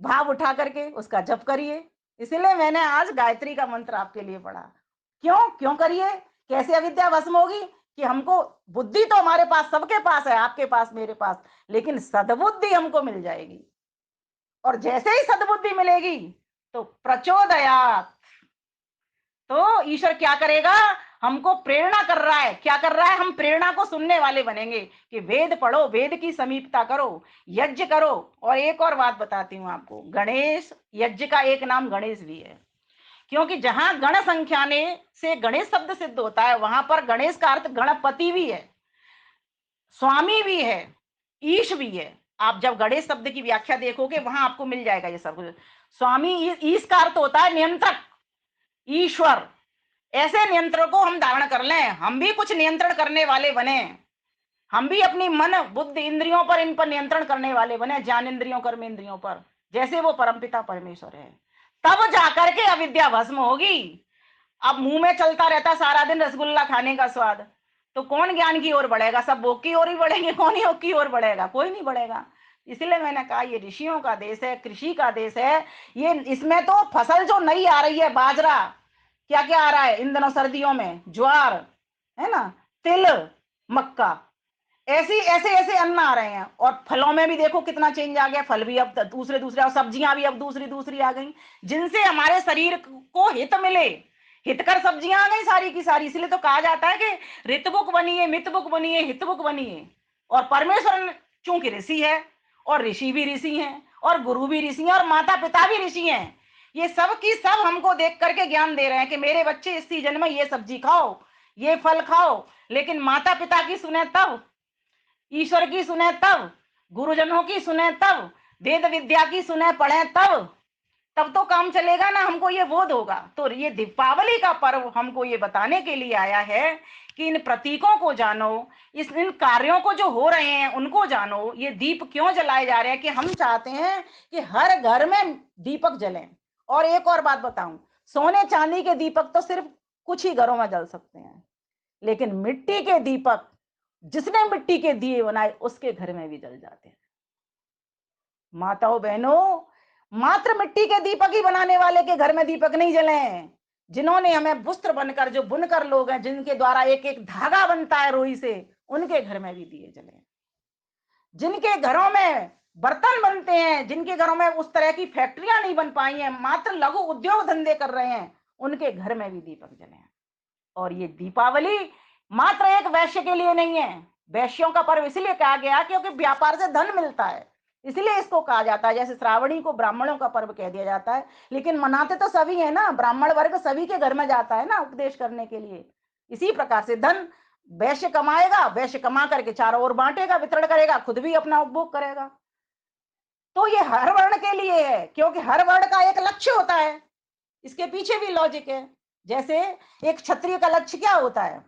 भाव उठा करके उसका जप करिए। इसीलिए मैंने आज गायत्री का मंत्र आपके लिए पढ़ा। क्यों क्यों करिए? कैसे अविद्या भस्म होगी? कि हमको बुद्धि तो हमारे पास, सबके पास है, आपके पास, मेरे पास, लेकिन सद्बुद्धि हमको मिल जाएगी। और जैसे ही सद्बुद्धि मिलेगी तो प्रचोदयात, तो ईश्वर क्या करेगा, हमको प्रेरणा कर रहा है। क्या कर रहा है? हम प्रेरणा को सुनने वाले बनेंगे कि वेद पढ़ो, वेद की समीपता करो, यज्ञ करो। और एक और बात बताती हूँ आपको, गणेश यज्ञ का एक नाम गणेश भी है, क्योंकि जहां गण संख्या ने से गणेश शब्द सिद्ध होता है, वहां पर गणेश का अर्थ गणपति भी है, स्वामी भी है, ईश भी है। आप जब गणेश शब्द की व्याख्या देखोगे वहां आपको मिल जाएगा ये सब कुछ। स्वामी, ईश का अर्थ होता है नियंत्रक, ईश्वर, ऐसे नियंत्रण को हम धारण कर लें, हम भी कुछ नियंत्रण करने वाले बने, हम भी अपनी मन बुद्धि इंद्रियों पर, इन पर नियंत्रण करने वाले बने, ज्ञान इंद्रियों कर्म इंद्रियों पर, जैसे वो परमपिता परमेश्वर है। तब जाकर के अविद्या भस्म होगी। अब मुंह में चलता रहता सारा दिन रसगुल्ला खाने का स्वाद, तो कौन ज्ञान की ओर बढ़ेगा? सब भोग की ओर ही बढ़ेंगे, कौन योग की ओर बढ़ेगा? कोई नहीं बढ़ेगा। इसलिए मैंने कहा ये ऋषियों का देश है, कृषि का देश है। ये इसमें तो फसल जो नई आ रही है, बाजरा, क्या क्या आ रहा है इन दिनों सर्दियों में, ज्वार, है ना, तिल, मक्का, ऐसी ऐसे ऐसे अन्न आ रहे हैं। और फलों में भी देखो कितना चेंज आ गया, फल भी अब दूसरे दूसरे, और सब्जियां भी अब दूसरी दूसरी आ गई, जिनसे हमारे शरीर को हित मिले। हितकर सब्जियां आ गई सारी की सारी। इसलिए तो कहा जाता है कि ऋतबुक बनिए, मितबुक बनिए, हितबुक बनिए। और परमेश्वर चूंकि ऋषि है, और ऋषि भी ऋषि हैं, और गुरु भी ऋषि हैं, और माता पिता भी ऋषि हैं। ये सब की सब हमको देख करके ज्ञान दे रहे हैं कि मेरे बच्चे इस सीजन में ये सब्जी खाओ, ये फल खाओ। लेकिन माता पिता की सुने तब, ईश्वर की सुने तब, गुरुजनों की सुने तब, वेद विद्या की सुने पढ़े तब, तब तो काम चलेगा ना, हमको ये बोध होगा। तो ये दीपावली का पर्व हमको ये बताने के लिए आया है कि इन प्रतीकों को जानो, इन कार्यों को जो हो रहे हैं उनको जानो। ये दीप क्यों जलाए जा रहे हैं? कि हम चाहते हैं कि हर घर में दीपक जलें। और एक और बात बताऊं, सोने चांदी के दीपक तो सिर्फ कुछ ही घरों में जल सकते हैं, लेकिन मिट्टी के दीपक, जिसने मिट्टी के दिए बनाए उसके घर में भी जल जाते हैं। माताओं बहनों, मात्र मिट्टी के दीपक ही बनाने वाले के घर में दीपक नहीं जले। जिन्होंने हमें वस्त्र बनकर, जो बुनकर लोग हैं, जिनके द्वारा एक एक धागा बनता है रुई से, उनके घर में भी दिए जले। जिनके घरों में बर्तन बनते हैं, जिनके घरों में उस तरह की फैक्ट्रियां नहीं बन पाई हैं, मात्र लघु उद्योग धंधे कर रहे हैं, उनके घर में भी दीपक जले। और ये दीपावली मात्र एक वैश्य के लिए नहीं है। वैश्यों का पर्व इसलिए कहा गया क्योंकि व्यापार से धन मिलता है, इसलिए इसको कहा जाता है। जैसे श्रावणी को ब्राह्मणों का पर्व कह दिया जाता है, लेकिन मनाते तो सभी है ना, ब्राह्मण वर्ग सभी के घर में जाता है ना उपदेश करने के लिए। इसी प्रकार से धन वैश्य कमाएगा, वैश्य कमा करके चारों ओर बांटेगा, वितरण करेगा, खुद भी अपना उपभोग करेगा। तो ये हर वर्ण के लिए है, क्योंकि हर वर्ण का एक लक्ष्य होता है, इसके पीछे भी लॉजिक है। जैसे एक क्षत्रिय का लक्ष्य क्या होता है?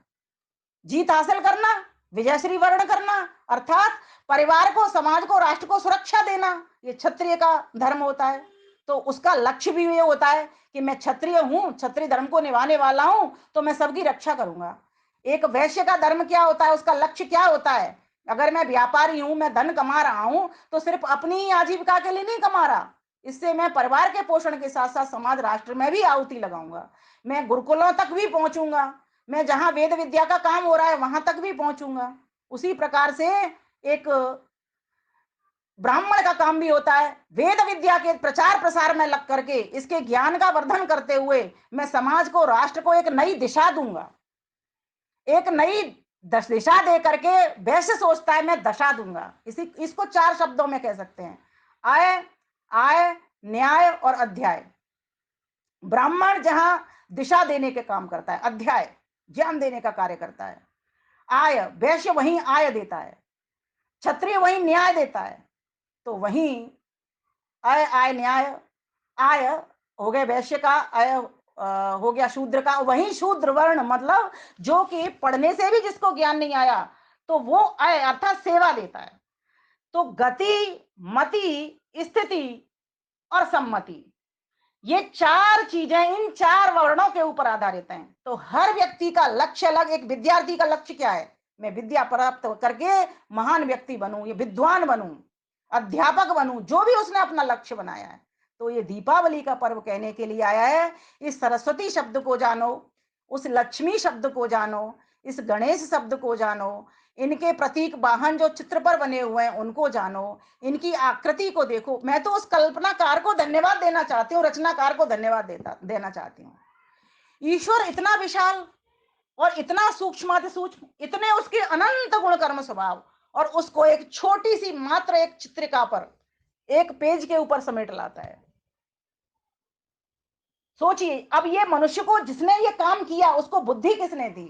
जीत हासिल करना, विजयश्री वर्ण करना, अर्थात परिवार को, समाज को, राष्ट्र को सुरक्षा देना, ये क्षत्रिय का धर्म होता है। तो उसका लक्ष्य भी ये होता है कि मैं क्षत्रिय हूं, क्षत्रिय धर्म को निभाने वाला हूं, तो मैं सबकी रक्षा करूंगा। एक वैश्य का धर्म क्या होता है, उसका लक्ष्य क्या होता है? अगर मैं व्यापारी हूं, मैं धन कमा रहा हूं, तो सिर्फ अपनी ही आजीविका के लिए नहीं कमा रहा, इससे मैं परिवार के पोषण के साथ साथ समाज राष्ट्र में भी आहुति लगाऊंगा। मैं गुरुकुलों तक भी पहुंचूंगा, मैं जहां वेद विद्या का काम हो रहा है वहां तक भी पहुंचूंगा। उसी प्रकार से एक ब्राह्मण का काम भी होता है, वेद विद्या के प्रचार प्रसार में लग करके इसके ज्ञान का वर्धन करते हुए मैं समाज को, राष्ट्र को एक नई दिशा दूंगा। एक नई दिशा दे करके वैसे सोचता है मैं दशा दूंगा। इसी इसको चार शब्दों में कह सकते हैं, आय, आय, न्याय और अध्याय। ब्राह्मण जहां दिशा देने के काम करता है, अध्याय ज्ञान देने का कार्य करता है, आय वैश्य वहीं आय देता है, क्षत्रिय वहीं न्याय देता है। तो वहीं आय, आय, न्याय, आय हो गए वैश्य का, आय हो गया शूद्र का। वहीं शूद्र वर्ण मतलब जो कि पढ़ने से भी जिसको ज्ञान नहीं आया, तो वो आय अर्थात सेवा देता है। तो गति, मति, स्थिति और सम्मति, ये चार चीजें इन चार वर्णों के ऊपर आधारित हैं। तो हर व्यक्ति का लक्ष्य अलग। एक विद्यार्थी का लक्ष्य क्या है? मैं विद्या प्राप्त करके महान व्यक्ति बनूं, ये विद्वान बनूं, अध्यापक बनूं, जो भी उसने अपना लक्ष्य बनाया है। तो ये दीपावली का पर्व कहने के लिए आया है, इस सरस्वती शब्द को जानो, उस लक्ष्मी शब्द को जानो, इस गणेश शब्द को जानो, इनके प्रतीक वाहन जो चित्र पर बने हुए हैं उनको जानो, इनकी आकृति को देखो। मैं तो उस कल्पनाकार को धन्यवाद देना चाहती हूँ, रचनाकार को धन्यवाद देना चाहती हूँ। ईश्वर इतना विशाल और इतना सूक्ष्म सूक्ष्म, इतने उसके अनंत गुण कर्म स्वभाव, और उसको एक छोटी सी मात्र एक चित्रिका पर, एक पेज के ऊपर समेट लाता है। सोचिए, अब ये मनुष्य को जिसने ये काम किया उसको बुद्धि किसने दी?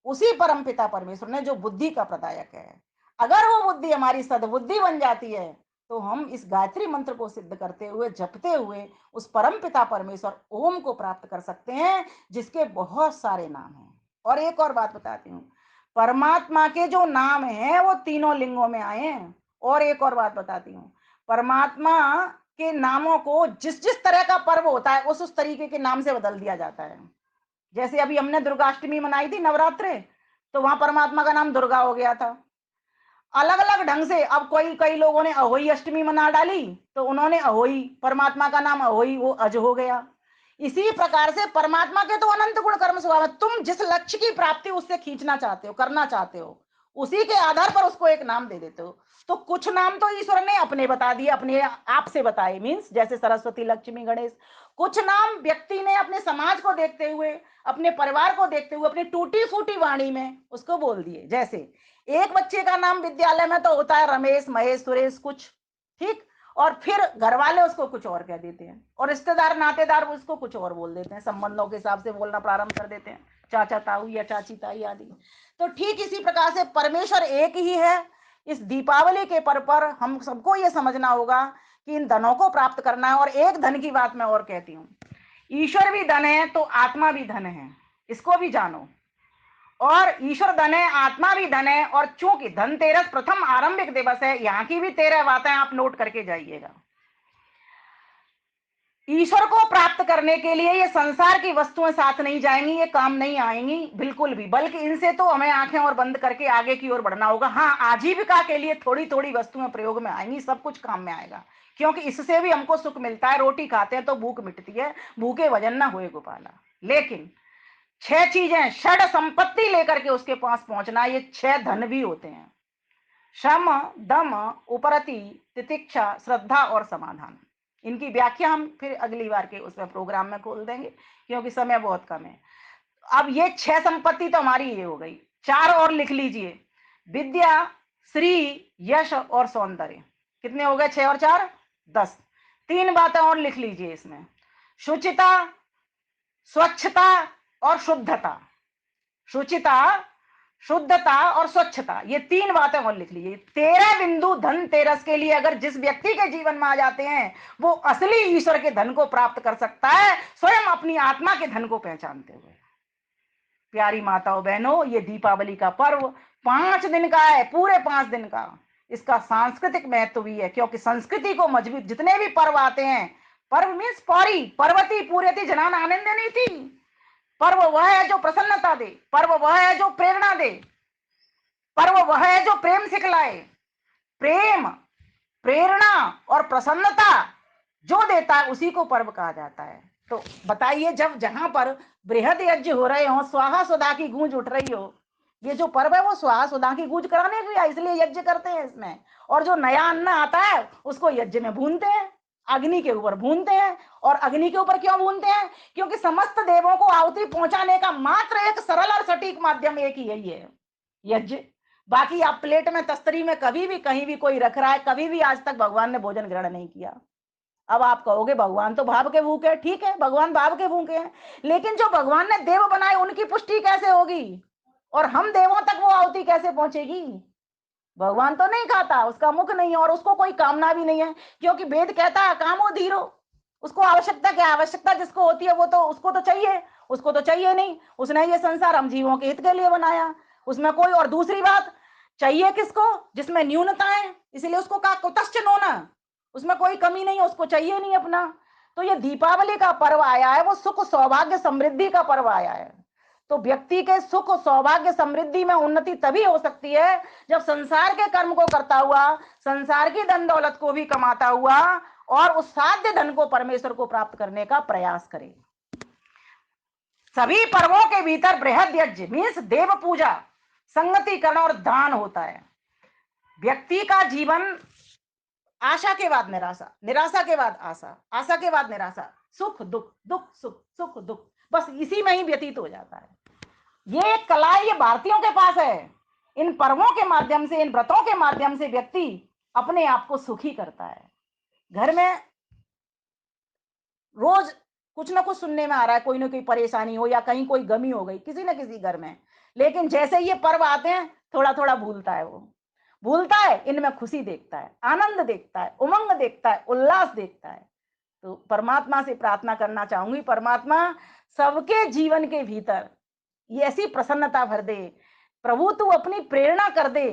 उसी परमपिता परमेश्वर ने, जो बुद्धि का प्रदायक है। अगर वो बुद्धि हमारी सद्बुद्धि बन जाती है तो हम इस गायत्री मंत्र को सिद्ध करते हुए, जपते हुए उस परमपिता परमेश्वर ओम को प्राप्त कर सकते हैं, जिसके बहुत सारे नाम हैं। और एक और बात बताती हूँ, परमात्मा के जो नाम हैं वो तीनों लिंगों में आए हैं। और एक और बात बताती हूँ, परमात्मा के नामों को जिस जिस तरह का पर्व होता है उस तरीके के नाम से बदल दिया जाता है। जैसे अभी हमने दुर्गाष्टमी मनाई थी, नवरात्रे, तो वहां परमात्मा का नाम दुर्गा हो गया था। अलग अलग ढंग से अब कोई कई लोगों ने अहोई अष्टमी मना डाली, तो उन्होंने अहोई, परमात्मा का नाम अहोई, वो अज हो गया। इसी प्रकार से परमात्मा के तो अनंत गुण कर्म स्वभाव है, तुम जिस लक्ष्य की प्राप्ति उससे खींचना चाहते हो, करना चाहते हो, उसी के आधार पर उसको एक नाम दे देते हो। तो कुछ नाम तो ईश्वर ने अपने बता दिए, अपने आप से बताए, मीन्स जैसे सरस्वती, लक्ष्मी, गणेश। कुछ नाम व्यक्ति ने अपने समाज को देखते हुए, अपने परिवार को देखते हुए, अपनी टूटी फूटी वाणी में उसको बोल दिए। जैसे एक बच्चे का नाम विद्यालय में तो होता है रमेश, महेश, सुरेश कुछ, ठीक, और फिर घर वाले उसको कुछ और कह देते हैं, और रिश्तेदार नातेदार उसको कुछ और बोल देते हैं, संबंधों के हिसाब से बोलना प्रारंभ कर देते हैं, चाचा ताऊ या चाची ताई आदि। तो ठीक इसी प्रकार से परमेश्वर एक ही है। इस दीपावली के पर्व पर हम सबको यह समझना होगा कि इन धनों को प्राप्त करना है। और एक धन की बात मैं और कहती हूँ, ईश्वर भी धन है तो आत्मा भी धन है, इसको भी जानो। और ईश्वर धन है, आत्मा भी धन है। और चूंकि धनतेरस प्रथम आरंभिक दिवस है, यहाँ की भी 13 बातें आप नोट करके जाइएगा। ईश्वर को प्राप्त करने के लिए ये संसार की वस्तुएं साथ नहीं जाएंगी, ये काम नहीं आएंगी बिल्कुल भी, बल्कि इनसे तो हमें आंखें और बंद करके आगे की ओर बढ़ना होगा। हाँ, आजीविका के लिए थोड़ी थोड़ी वस्तुएं प्रयोग में आएंगी, सब कुछ काम में आएगा, क्योंकि इससे भी हमको सुख मिलता है। रोटी खाते हैं तो भूख मिटती है, भूखे वजन ना होए गोपाला। लेकिन 6 चीजें, षड संपत्ति लेकर के उसके पास पहुंचना, ये 6 धन भी होते हैं: शम, दम, उपरति, तितिक्षा, श्रद्धा और समाधान। इनकी व्याख्या हम फिर अगली बार के उसमें प्रोग्राम में खोल देंगे, क्योंकि समय बहुत कम है। अब ये 6 संपत्ति तो हमारी ये हो गई, 4 और लिख लीजिए: विद्या, श्री, यश और सौंदर्य। कितने हो गए? 6 और 4 10। 3 बातें और लिख लीजिए इसमें: शुचिता, स्वच्छता और शुद्धता। शुचिता, शुद्धता और स्वच्छता, ये 3 बातें और लिख लीजिए। 13 बिंदु धनतेरस के लिए अगर जिस व्यक्ति के जीवन में आ जाते हैं, वो असली ईश्वर के धन को प्राप्त कर सकता है, स्वयं अपनी आत्मा के धन को पहचानते हुए। प्यारी माताओं बहनों, ये दीपावली का पर्व 5 दिन का है, पूरे 5 दिन का। इसका सांस्कृतिक महत्व भी है, क्योंकि संस्कृति को मजबूत, जितने भी पर्व आते हैं, पर्व मीन्स पौरी, पर्वती पूर्यति जनान आनंद नहीं थी। पर्व वह है जो प्रसन्नता दे, पर्व वह है जो प्रेरणा दे, पर्व वह है जो प्रेम सिखलाए। प्रेम, प्रेरणा और प्रसन्नता जो देता है उसी को पर्व कहा जाता है। तो बताइए, जब जहां पर बृहद यज्ञ हो रहे हो, स्वाहा सुधा की गूंज उठ रही हो, ये जो पर्व है वो स्वाहा सुधा की गूंज कराने के लिए, इसलिए यज्ञ करते हैं इसमें। और जो नया अन्न आता है उसको यज्ञ में भूनते हैं, अग्नि के ऊपर भूनते हैं। और अग्नि के ऊपर क्यों भूनते हैं? क्योंकि समस्त देवों को आहुति पहुंचाने का मात्र एक सरल और सटीक माध्यम एक ही यही है, यज्ञ। बाकी आप प्लेट में, तस्तरी में कभी भी कहीं भी कोई रख रहा है, कभी भी आज तक भगवान ने भोजन ग्रहण नहीं किया। अब आप कहोगे भगवान तो भाव के भूखे हैं, ठीक है, भगवान भाव के भूखे हैं, लेकिन जो भगवान ने देव बनाए उनकी पुष्टि कैसे होगी? और हम देवों तक वो आहुति कैसे पहुंचेगी? भगवान तो नहीं खाता, उसका मुख नहीं है और उसको कोई कामना भी नहीं है, क्योंकि वेद कहता है कामो धीरो। उसको आवश्यकता क्या? आवश्यकता जिसको होती है वो तो, उसको तो चाहिए, उसको तो चाहिए नहीं। उसने ये संसार हम जीवों के हित के लिए बनाया, उसमें कोई, और दूसरी बात, चाहिए किसको? जिसमें न्यूनता है, इसलिए उसको कहा कुतश्च नो न, उसमें कोई कमी नहीं है, उसको चाहिए नहीं अपना। तो ये दीपावली का पर्व आया है, वो सुख सौभाग्य समृद्धि का पर्व आया है। तो व्यक्ति के सुख सौभाग्य समृद्धि में उन्नति तभी हो सकती है जब संसार के कर्म को करता हुआ, संसार की धन दौलत को भी कमाता हुआ, और उस साध्य धन को परमेश्वर को प्राप्त करने का प्रयास करे। सभी पर्वों के भीतर बृहद यज्ञ मीन्स देव पूजा, संगतिकरण और दान होता है। व्यक्ति का जीवन आशा के बाद निराशा, निराशा के बाद आशा, आशा के बाद निराशा, सुख दुख, दुख सुख, सुख दुख, बस इसी में ही व्यतीत हो जाता है। ये एक कला है, ये भारतीयों के पास है। इन पर्वों के माध्यम से, इन व्रतों के माध्यम से व्यक्ति अपने आप को सुखी करता है। घर में रोज कुछ ना कुछ सुनने में आ रहा है, कोई ना कोई परेशानी हो या कहीं कोई गमी हो गई किसी ना किसी घर में, लेकिन जैसे ये पर्व आते हैं थोड़ा थोड़ा भूलता है वो, भूलता है, इनमें खुशी देखता है, आनंद देखता है, उमंग देखता है, उल्लास देखता है। तो परमात्मा से प्रार्थना करना चाहूंगी, परमात्मा सबके जीवन के भीतर ये ऐसी प्रसन्नता भर दे। प्रभु तू अपनी प्रेरणा कर दे।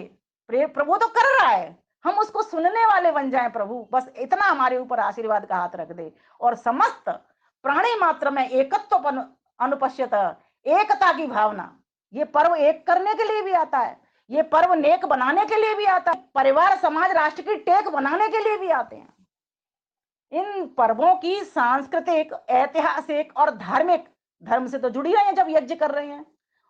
प्रभु तो कर रहा है, हम उसको सुनने वाले बन जाएं। प्रभु बस इतना हमारे ऊपर आशीर्वाद का हाथ रख दे। और समस्त प्राणी मात्र में एकत्व अनुपश्यत, एकता की भावना। ये पर्व एक करने के लिए भी आता है, ये पर्व नेक बनाने के लिए भी आता है, परिवार समाज राष्ट्र की टेक बनाने के लिए भी आते हैं। इन पर्वों की सांस्कृतिक, ऐतिहासिक और धार्मिक, धर्म से तो जुड़ी रहे हैं जब यज्ञ कर रहे हैं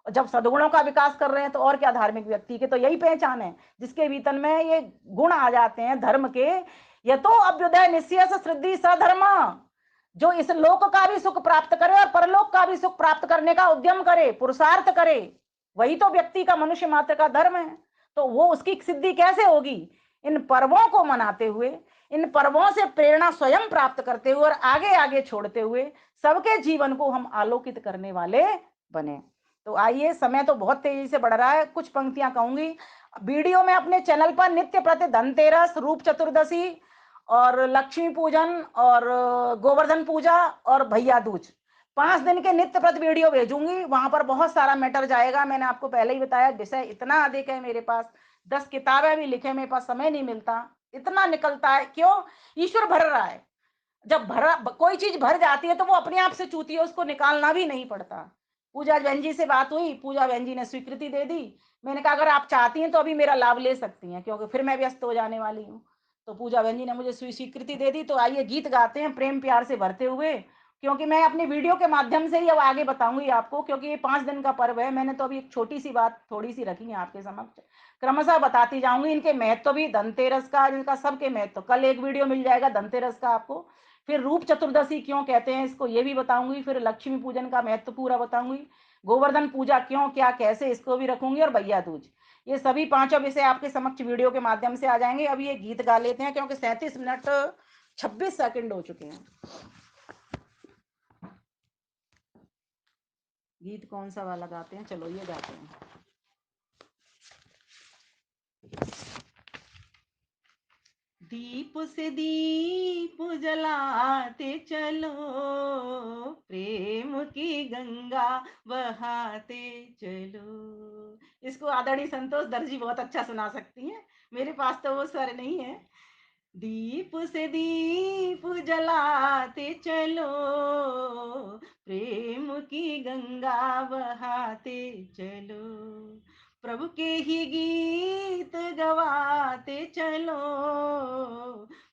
और जब सद्गुणों का विकास कर रहे हैं, तो और क्या, धार्मिक व्यक्ति के तो यही पहचान है, जिसके भीतर में ये गुण आ जाते हैं धर्म के। ये तो अभ्युदय निश्चय सिद्धि सधर्म, जो इस लोक का भी सुख प्राप्त करे और परलोक का भी सुख प्राप्त करने का उद्यम करे, पुरुषार्थ करे, वही तो व्यक्ति का, मनुष्य मात्र का धर्म है। तो वो उसकी सिद्धि कैसे होगी? इन पर्वों को मनाते हुए, इन पर्वों से प्रेरणा स्वयं प्राप्त करते हुए और आगे आगे छोड़ते हुए सबके जीवन को हम आलोकित करने वाले बने। तो आइए, समय तो बहुत तेजी से बढ़ रहा है, कुछ पंक्तियां कहूंगी। वीडियो में अपने चैनल पर नित्य प्रति धनतेरस, रूप चतुर्दशी और लक्ष्मी पूजन और गोवर्धन पूजा और भैया दूज, 5 दिन के नित्य प्रति वीडियो भेजूंगी। वहां पर बहुत सारा मैटर जाएगा। मैंने आपको पहले ही बताया, विषय इतना अधिक है मेरे पास, 10 किताबें भी लिखे, मेरे पास समय नहीं मिलता, इतना निकलता है। क्यों? ईश्वर भर रहा है। जब भरा कोई चीज भर जाती है तो वो अपने आप से चूती है, उसको निकालना भी नहीं पड़ता। पूजा बहन जी से बात हुई, पूजा बहन जी ने स्वीकृति दे दी। मैंने कहा अगर आप चाहती हैं तो अभी मेरा लाभ ले सकती हैं, क्योंकि फिर मैं व्यस्त हो जाने वाली हूँ। तो पूजा बहन जी ने मुझे स्वीकृति दे दी। तो आइए गीत गाते हैं प्रेम प्यार से भरते हुए, क्योंकि मैं अपनी वीडियो के माध्यम से ही अब आगे बताऊंगी आपको, क्योंकि ये 5 दिन का पर्व है। मैंने तो अभी एक छोटी सी बात थोड़ी सी रखी है आपके समक्ष, क्रमशः बताती जाऊंगी। इनके महत्व भी, धनतेरस का, इनका सबके महत्व, कल एक वीडियो मिल जाएगा धनतेरस का आपको। फिर रूप चतुर्दशी क्यों कहते हैं इसको, ये भी बताऊंगी। फिर लक्ष्मी पूजन का महत्व पूरा बताऊंगी। गोवर्धन पूजा क्यों, क्या, कैसे, इसको भी रखूंगी। और भैया दूज, ये सभी पांचों विषय आपके समक्ष वीडियो के माध्यम से आ जाएंगे। अभी ये गीत गा लेते हैं, क्योंकि 37 मिनट 26 सेकंड हो चुके हैं। गीत कौन सा वाला गाते हैं? चलो ये गाते हैं। दीप से दीप जलाते चलो, प्रेम की गंगा बहाते चलो। इसको आदरणीय संतोष दर्जी बहुत अच्छा सुना सकती हैं, मेरे पास तो वो स्वर नहीं है। दीप से दीप जलाते चलो, प्रेम की गंगा बहाते चलो, प्रभु के ही गीत गवाते चलो,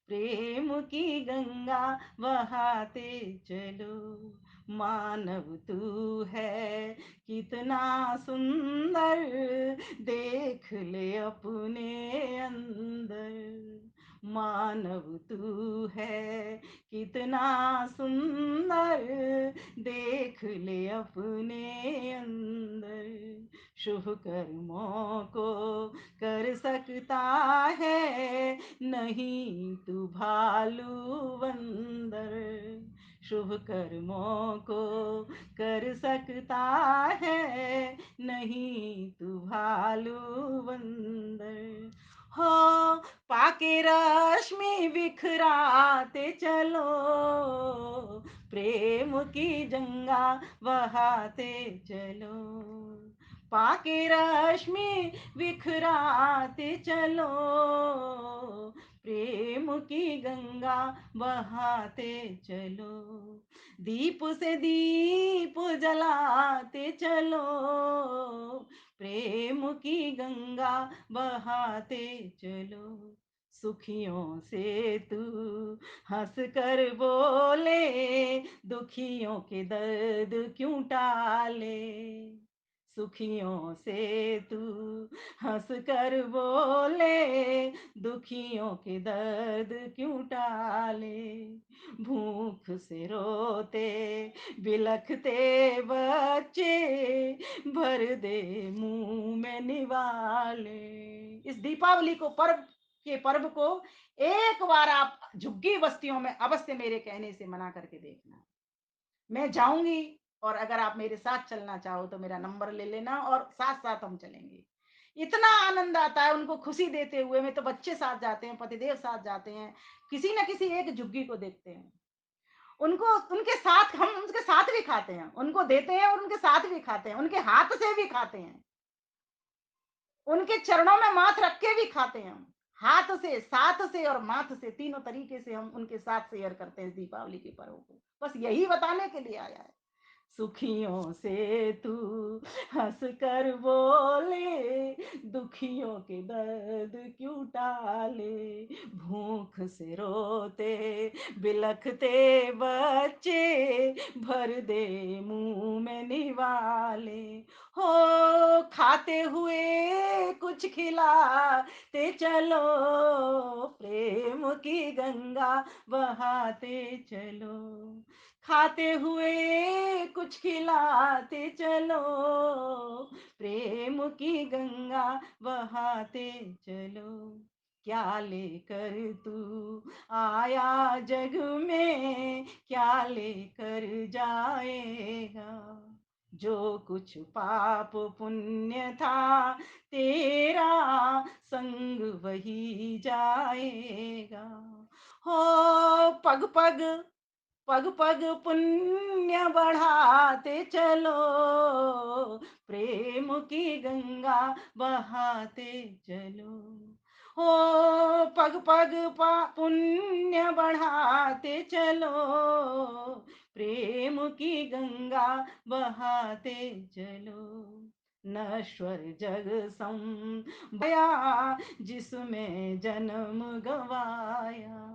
प्रेम की गंगा बहाते चलो। मानव तू है कितना सुंदर, देख ले अपने अंदर। मानव तू है कितना सुंदर, देख ले अपने अंदर। शुभ कर्मों को कर सकता है, नहीं तू भालू बंदर। शुभ कर्मों को कर सकता है, नहीं तू भालू बंदर। हो पाके रश्मि बिखराते चलो, प्रेम की गंगा बहाते चलो। पाके रश्मि बिखराते चलो, प्रेम की गंगा बहाते चलो। दीप से दीप जलाते चलो, प्रेम की गंगा बहाते चलो। सुखियों से तू हंस कर बोले, दुखियों के दर्द क्यों टाले। सुखियों से तू हंस कर बोले, दुखियों के दर्द क्यों टाले। भूख से रोते बिलखते बच्चे, भर दे मुंह में निवाले। इस दीपावली को, पर्व को एक बार आप झुग्गी बस्तियों में अवश्य मेरे कहने से मना करके देखना। मैं जाऊंगी, और अगर आप मेरे साथ चलना चाहो तो मेरा नंबर ले लेना और साथ साथ हम चलेंगे। इतना आनंद आता है उनको खुशी देते हुए। में तो बच्चे साथ जाते हैं, पतिदेव साथ जाते हैं, किसी न किसी एक झुग्गी को देखते हैं। उनको उनके साथ हम उनके साथ भी खाते हैं, उनको देते हैं और उनके साथ भी खाते हैं, उनके हाथ से भी खाते हैं, उनके चरणों में माथ रख के भी खाते हैं हम। हाथ से, साथ से और माथ से, तीनों तरीके से हम उनके साथ शेयर करते हैं इस दीपावली के पर्व को। बस यही बताने के लिए आया है। सुखियों से तू हंस कर बोले, दुखियों के दर्द क्यों टाले, भूख से रोते बिलखते बच्चे, भर दे मुंह में निवाले, हो खाते हुए कुछ खिलाते चलो, प्रेम की गंगा बहाते चलो, खाते हुए कुछ खिलाते चलो, प्रेम की गंगा बहाते चलो, क्या लेकर तू आया जग में, क्या लेकर जाएगा, जो कुछ पाप पुण्य था तेरा, संग वही जाएगा, हो पग पग, पग पग पुण्य बढ़ाते चलो, प्रेम की गंगा बहाते चलो, हो पग पग पुण्य बढ़ाते चलो, प्रेम की गंगा बहाते चलो, नश्वर जग संभया, जिसमें जन्म गवाया,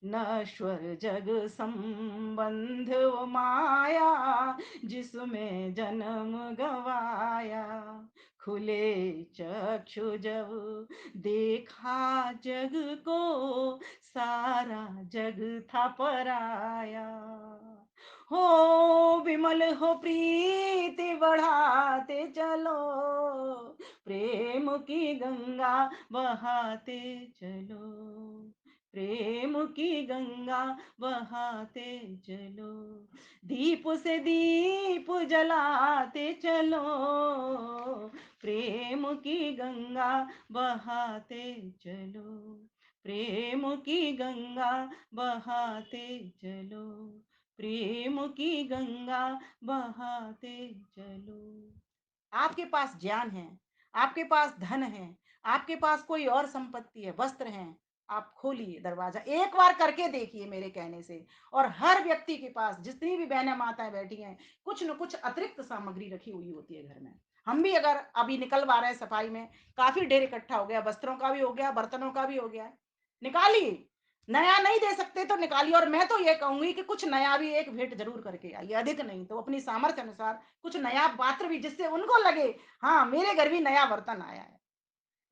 नश्वर जग संबंध वो माया, जिसमें जन्म गवाया, खुले चक्षु जब देखा जग को, सारा जग था पराया, हो विमल हो प्रीति बढ़ाते चलो, प्रेम की गंगा बहाते चलो, प्रेम की गंगा बहाते चलो, दीप से दीप जलाते चलो, प्रेम की गंगा बहाते चलो, प्रेम की गंगा बहाते चलो, प्रेम की गंगा बहाते चलो। आपके पास ज्ञान है, आपके पास धन है, आपके पास कोई और संपत्ति है, वस्त्र हैं, आप खोलिए दरवाजा, एक बार करके देखिए मेरे कहने से। और हर व्यक्ति के पास, जितनी भी बहनें माताएं बैठी हैं, कुछ न कुछ अतिरिक्त सामग्री रखी हुई होती है घर में। हम भी अगर अभी निकलवा रहे हैं सफाई में, काफी ढेर इकट्ठा हो गया, वस्त्रों का भी हो गया, बर्तनों का भी हो गया, निकालिए। नया नहीं दे सकते तो निकालिए। और मैं तो ये कहूंगी कि कुछ नया भी एक भेंट जरूर करके आइए, अधिक नहीं तो अपनी सामर्थ्य अनुसार कुछ नया पात्र भी, जिससे उनको लगे हाँ मेरे घर भी नया बर्तन आया है,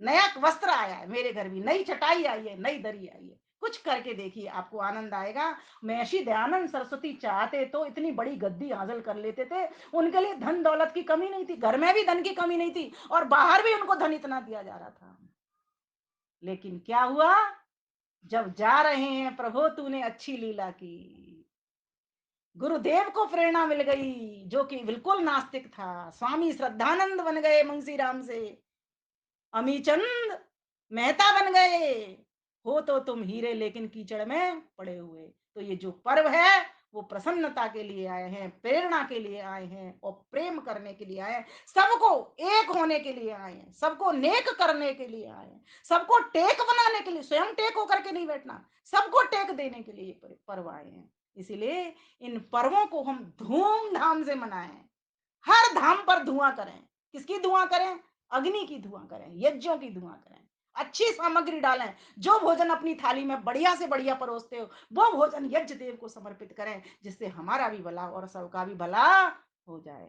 नया वस्त्र आया है, मेरे घर भी नई चटाई आई है, नई दरी आई है। कुछ करके देखिए, आपको आनंद आएगा। महर्षि दयानंद सरस्वती चाहते तो इतनी बड़ी गद्दी हासिल कर लेते थे। उनके लिए धन दौलत की कमी नहीं थी, घर में भी धन की कमी नहीं थी, और बाहर भी उनको धन इतना दिया जा रहा था। लेकिन क्या हुआ, जब जा रहे हैं प्रभु तूने अच्छी लीला की, गुरुदेव को प्रेरणा मिल गई, जो कि बिल्कुल नास्तिक था, स्वामी श्रद्धानंद बन गए मुंशी राम से, अमीचंद मेहता बन गए, हो तो तुम हीरे लेकिन कीचड़ में पड़े हुए। तो ये जो पर्व है वो प्रसन्नता के लिए आए हैं, प्रेरणा के लिए आए हैं, और प्रेम करने के लिए आए हैं, सबको एक होने के लिए आए हैं, सबको नेक करने के लिए आए हैं, सबको टेक बनाने के लिए, स्वयं टेक होकर के नहीं बैठना, सबको टेक देने के लिए पर्व आए हैं। इसीलिए इन पर्वों को हम धूमधाम से मनाएं, हर धाम पर धुआं करें। किसकी धुआं करें? अग्नि की धुआं करें, यज्ञों की धुआं करें, अच्छी सामग्री डालें। जो भोजन अपनी थाली में बढ़िया से बढ़िया परोसते हो, वो भोजन यज्ञ देव को समर्पित करें, जिससे हमारा भी भला और सबका भी भला हो जाए।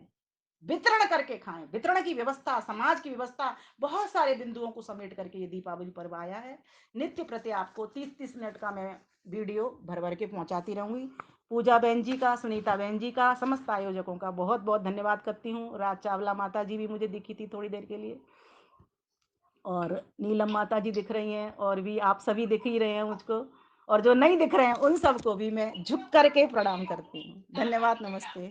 वितरण करके खाएं, वितरण की व्यवस्था, समाज की व्यवस्था, बहुत सारे बिंदुओं को समेट करके ये दीपावली पर्व आया है। नित्य प्रति आपको 30-30 मिनट का मैं वीडियो भर भर के पहुंचाती रहूंगी। पूजा बहन जी का, सुनीता बहन जी का, समस्त आयोजकों का बहुत बहुत धन्यवाद करती हूँ। राज चावला माता जी भी मुझे दिखी थी थोड़ी देर के लिए, और नीलम माता जी दिख रही हैं, और भी आप सभी दिख ही रहे हैं मुझको, और जो नहीं दिख रहे हैं उन सबको भी मैं झुक करके प्रणाम करती हूँ। धन्यवाद, नमस्ते।